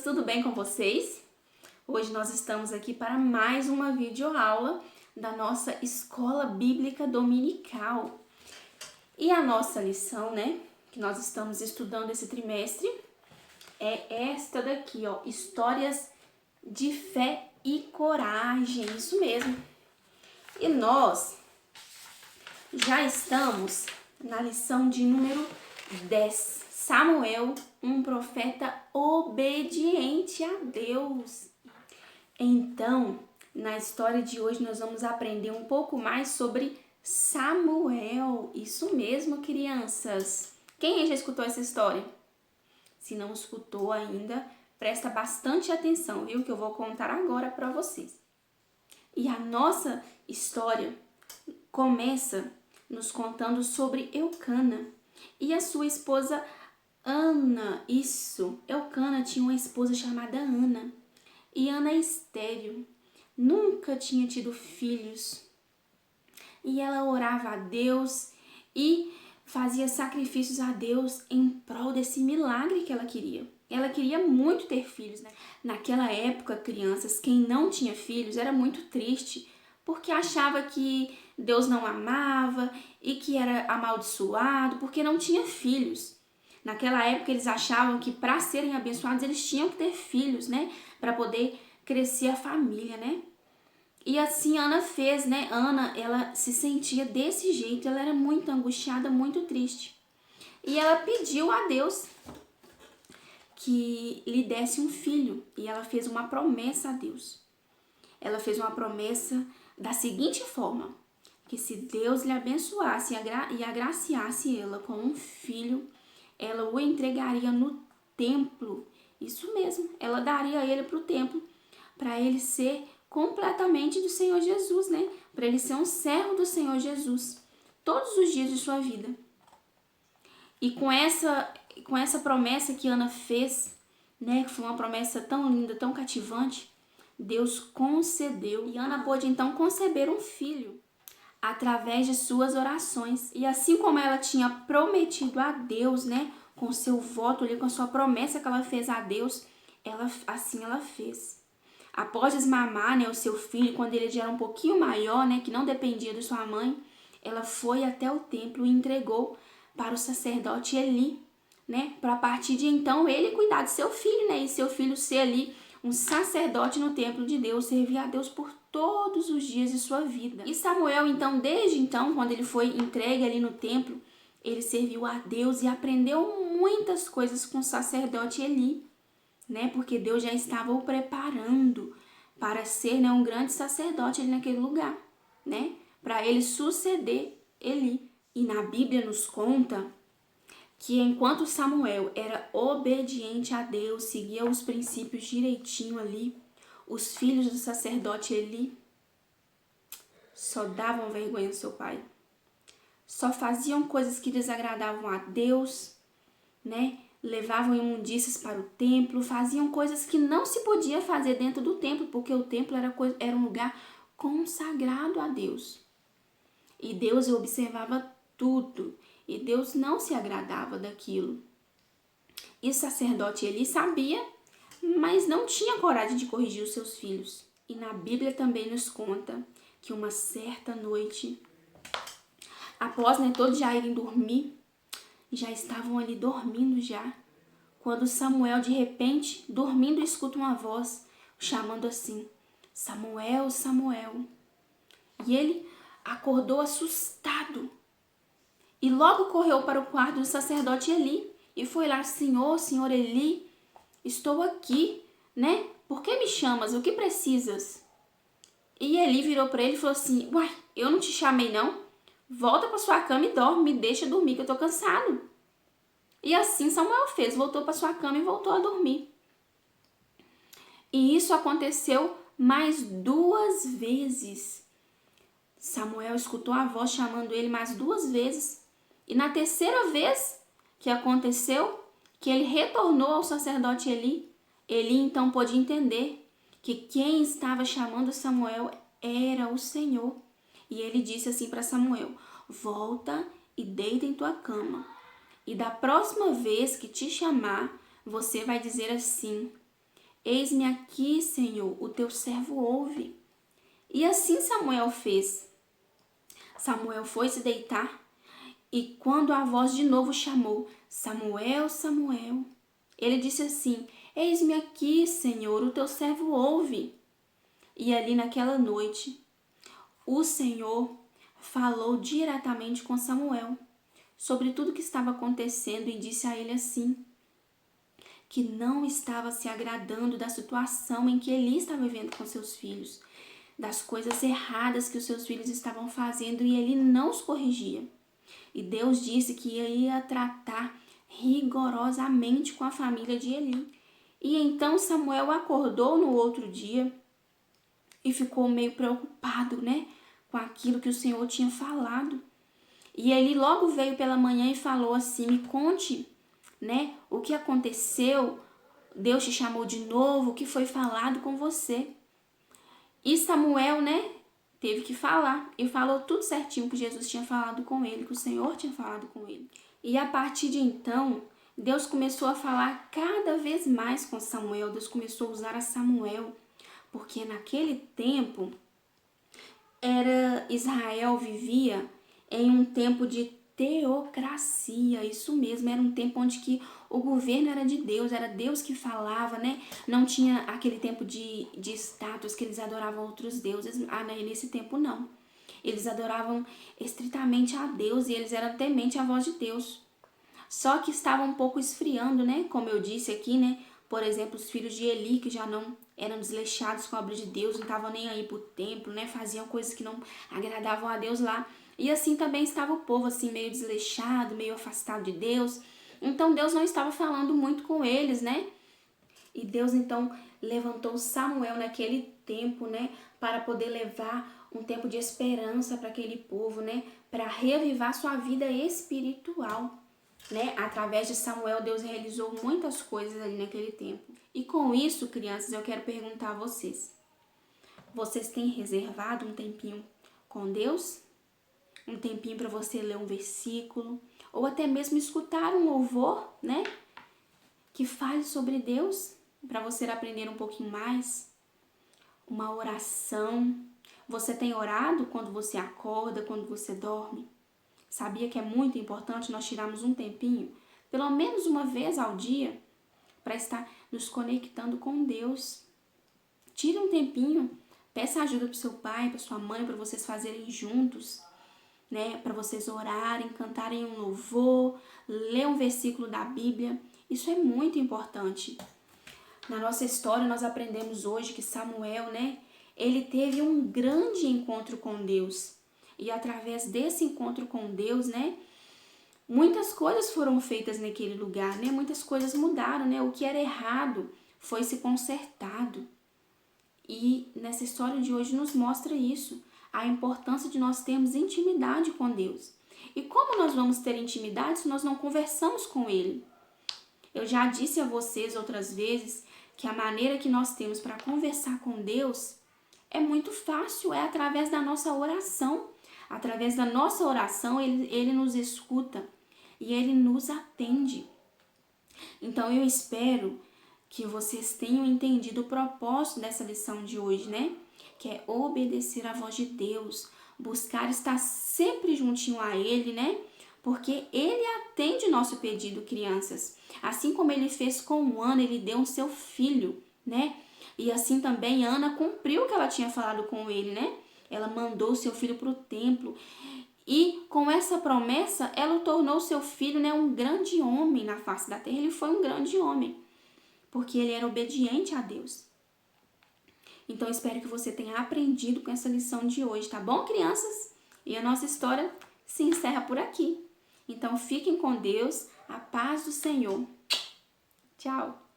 tudo bem com vocês? Hoje nós estamos aqui para mais uma videoaula da nossa Escola Bíblica Dominical. E a nossa lição, que nós estamos estudando esse trimestre, é esta daqui, Histórias de Fé e Coragem, isso mesmo. E nós já estamos na lição de número 10. Samuel, um profeta obediente a Deus. Então, na história de hoje, nós vamos aprender um pouco mais sobre Samuel. Isso mesmo, crianças. Quem aí já escutou essa história? Se não escutou ainda, presta bastante atenção, viu? Que eu vou contar agora para vocês. E a nossa história começa nos contando sobre Eucana e a sua esposa Ana. Eucana tinha uma esposa chamada Ana. E Ana é estéril, nunca tinha tido filhos. E ela orava a Deus e fazia sacrifícios a Deus em prol desse milagre que ela queria. Ela queria muito ter filhos, né? Naquela época, crianças, quem não tinha filhos era muito triste, porque achava que Deus não amava e que era amaldiçoado porque não tinha filhos. Naquela época eles achavam que para serem abençoados eles tinham que ter filhos, para poder crescer a família, E assim Ana fez, Ana, ela se sentia desse jeito, ela era muito angustiada, muito triste. E ela pediu a Deus que lhe desse um filho, e ela fez uma promessa a Deus. Ela fez uma promessa da seguinte forma, que se Deus lhe abençoasse e agraciasse ela com um filho, ela o entregaria no templo. Isso mesmo, ela daria ele para o templo, para ele ser completamente do Senhor Jesus, Para ele ser um servo do Senhor Jesus, todos os dias de sua vida. E com essa promessa que Ana fez, que foi uma promessa tão linda, tão cativante, Deus concedeu. E Ana pôde então conceber um filho através de suas orações. E assim como ela tinha prometido a Deus, com seu voto ali, com a sua promessa que ela fez a Deus, assim ela fez. Após desmamar, o seu filho, quando ele já era um pouquinho maior, que não dependia de sua mãe, ela foi até o templo e entregou para o sacerdote Eli, para a partir de então ele cuidar de seu filho, e seu filho ser ali um sacerdote no templo de Deus, servir a Deus por todos os dias de sua vida. E Samuel, então, desde então, quando ele foi entregue ali no templo, ele serviu a Deus e aprendeu muitas coisas com o sacerdote Eli, porque Deus já estava o preparando para ser, um grande sacerdote ali naquele lugar, para ele suceder Eli. E na Bíblia nos conta que enquanto Samuel era obediente a Deus, seguia os princípios direitinho ali, os filhos do sacerdote Eli só davam vergonha ao seu pai. Só faziam coisas que desagradavam a Deus, Levavam imundícias para o templo, faziam coisas que não se podia fazer dentro do templo, porque o templo era um lugar consagrado a Deus. E Deus observava tudo, e Deus não se agradava daquilo. E o sacerdote Eli sabia, mas não tinha coragem de corrigir os seus filhos. E na Bíblia também nos conta que uma certa noite, após todos já irem dormir, já estavam ali dormindo já, quando Samuel de repente, dormindo, escuta uma voz chamando assim, Samuel, Samuel. E ele acordou assustado e logo correu para o quarto do sacerdote Eli e foi lá, Senhor Eli, estou aqui, Por que me chamas? O que precisas? E Eli virou para ele e falou assim, uai, eu não te chamei não? Volta para sua cama e dorme, me deixa dormir que eu tô cansado. E assim Samuel fez, voltou para sua cama e voltou a dormir. E isso aconteceu mais 2 vezes. Samuel escutou a voz chamando ele mais 2 vezes. E na terceira vez que aconteceu, que ele retornou ao sacerdote Eli, Eli então pôde entender que quem estava chamando Samuel era o Senhor. E ele disse assim para Samuel, volta e deita em tua cama. E da próxima vez que te chamar, você vai dizer assim, Eis-me aqui, Senhor, o teu servo ouve. E assim Samuel fez. Samuel foi se deitar e quando a voz de novo chamou, Samuel, Samuel, ele disse assim, eis-me aqui, Senhor, o teu servo ouve. E ali naquela noite, o Senhor falou diretamente com Samuel sobre tudo que estava acontecendo e disse a ele assim, que não estava se agradando da situação em que ele estava vivendo com seus filhos, das coisas erradas que os seus filhos estavam fazendo e ele não os corrigia. E Deus disse que ia tratar rigorosamente com a família de Eli. E então Samuel acordou no outro dia e ficou meio preocupado, né, com aquilo que o Senhor tinha falado. E Eli logo veio pela manhã e falou assim, me conte, né, o que aconteceu, Deus te chamou de novo, o que foi falado com você. E Samuel, né, teve que falar e falou tudo certinho que Jesus tinha falado com ele, que o Senhor tinha falado com ele. E a partir de então, Deus começou a falar cada vez mais com Samuel, Deus começou a usar a Samuel, porque naquele tempo Israel vivia em um tempo de teocracia, isso mesmo, era um tempo onde que o governo era de Deus, era Deus que falava, né? Não tinha aquele tempo de status que eles adoravam outros deuses, nesse tempo não. Eles adoravam estritamente a Deus e eles eram tementes à voz de Deus. Só que estava um pouco esfriando, né? Como eu disse aqui, né? Por exemplo, os filhos de Eli, que já não eram desleixados com a obra de Deus, não estavam nem aí pro templo, né? Faziam coisas que não agradavam a Deus lá. E assim também estava o povo, assim, meio desleixado, meio afastado de Deus. Então Deus não estava falando muito com eles, né? E Deus então levantou Samuel naquele tempo, né? Para poder levar um tempo de esperança para aquele povo, né? Para reavivar sua vida espiritual, né? Através de Samuel, Deus realizou muitas coisas ali naquele tempo. E com isso, crianças, eu quero perguntar a vocês. Vocês têm reservado um tempinho com Deus? Um tempinho para você ler um versículo, ou até mesmo escutar um louvor, né? Que fale sobre Deus, para você aprender um pouquinho mais. Uma oração. Você tem orado quando você acorda, quando você dorme? Sabia que é muito importante nós tirarmos um tempinho, pelo menos uma vez ao dia, para estar nos conectando com Deus. Tire um tempinho, peça ajuda para o seu pai, para sua mãe, para vocês fazerem juntos, né? Para vocês orarem, cantarem um louvor, ler um versículo da Bíblia. Isso é muito importante. Na nossa história, nós aprendemos hoje que Samuel, né? Ele teve um grande encontro com Deus. E através desse encontro com Deus, né? Muitas coisas foram feitas naquele lugar, né? Muitas coisas mudaram, né? O que era errado foi se consertado. E nessa história de hoje nos mostra isso, a importância de nós termos intimidade com Deus. E como nós vamos ter intimidade se nós não conversamos com Ele? Eu já disse a vocês outras vezes que a maneira que nós temos para conversar com Deus é muito fácil, é através da nossa oração. Através da nossa oração, ele nos escuta e Ele nos atende. Então eu espero que vocês tenham entendido o propósito dessa lição de hoje, né? Que é obedecer à voz de Deus, buscar estar sempre juntinho a Ele, né? Porque Ele atende nosso pedido, crianças. Assim como Ele fez com Ana, Ele deu um seu filho, né? E assim também Ana cumpriu o que ela tinha falado com Ele, né? Ela mandou o seu filho para o templo. E com essa promessa, ela tornou seu filho, né, um grande homem na face da terra. Ele foi um grande homem, porque ele era obediente a Deus. Então, espero que você tenha aprendido com essa lição de hoje, tá bom, crianças? E a nossa história se encerra por aqui. Então, fiquem com Deus, a paz do Senhor. Tchau!